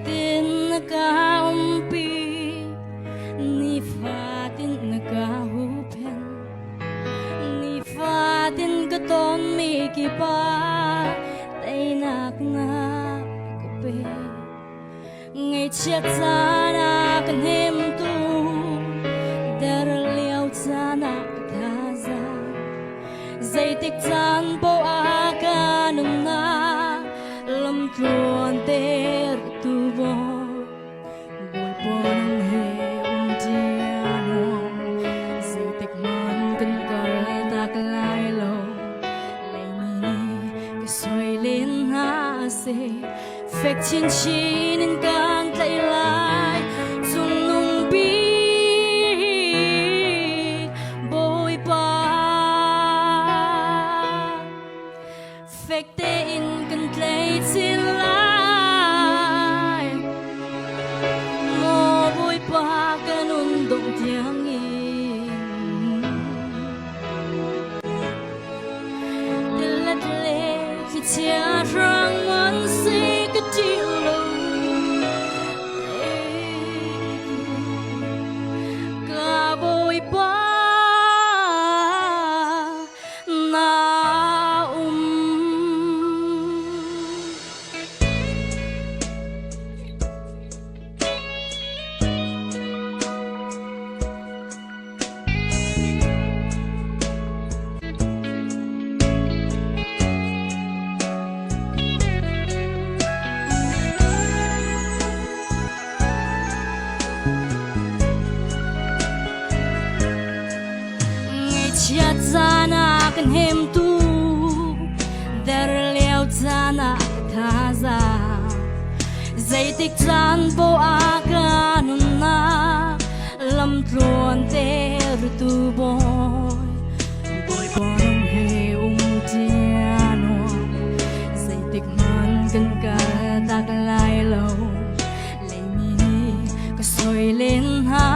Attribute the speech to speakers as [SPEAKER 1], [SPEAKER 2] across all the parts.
[SPEAKER 1] tin nakaumpi ni fatin nakahupen ni fatin katon mi kipa tay nak na kape ngay chiat sana kan hem tu dar liao sana kaza zai tik chan po akanum na lam tuan ter tu bo boy pon he diano zai tik man kan kar tak lai lo lai ni ka soi lên ha se phek chin chin in kan tay lai sung nung bi boy pa phek te in kan play till lai mo boy pa kanun dong tiang in let le khi chia rang man si cái chiều cả boy pa na chiat zana kan hem tu der leo zana thaza zai tik chan po akanun na lam tluan te tu boy boy bonam he tiano zai tik man kan ka tak lai lo lai mi ka soi lên ha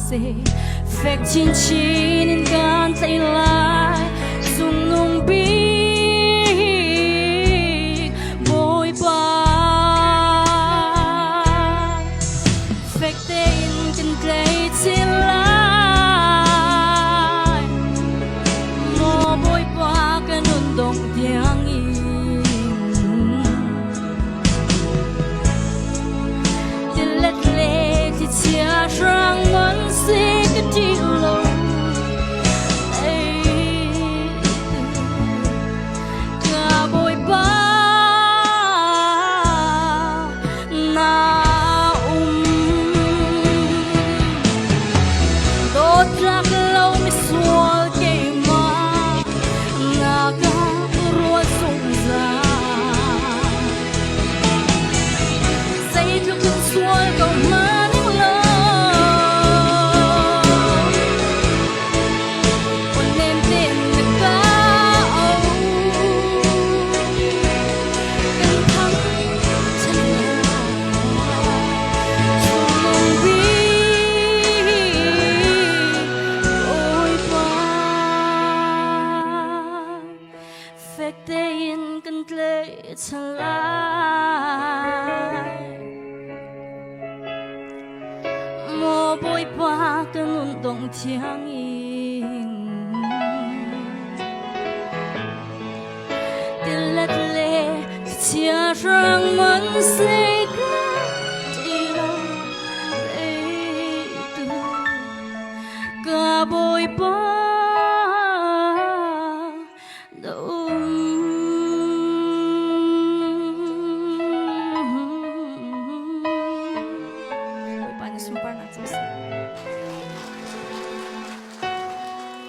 [SPEAKER 1] se phek chin chin in kan tay lai sung nung bi boy pa phek te in kan play till lai mo boy pa kanun dong tiang in til let le ti chia rang man si cái chiều lâu cả bồi ba na đốt rác lâu mới xua cái mà na cả rùa sung ra dây theo cơn xua cầu mà phek te in kan tle chalai mo boy pa kanun dong tiang in til let le chia rang man se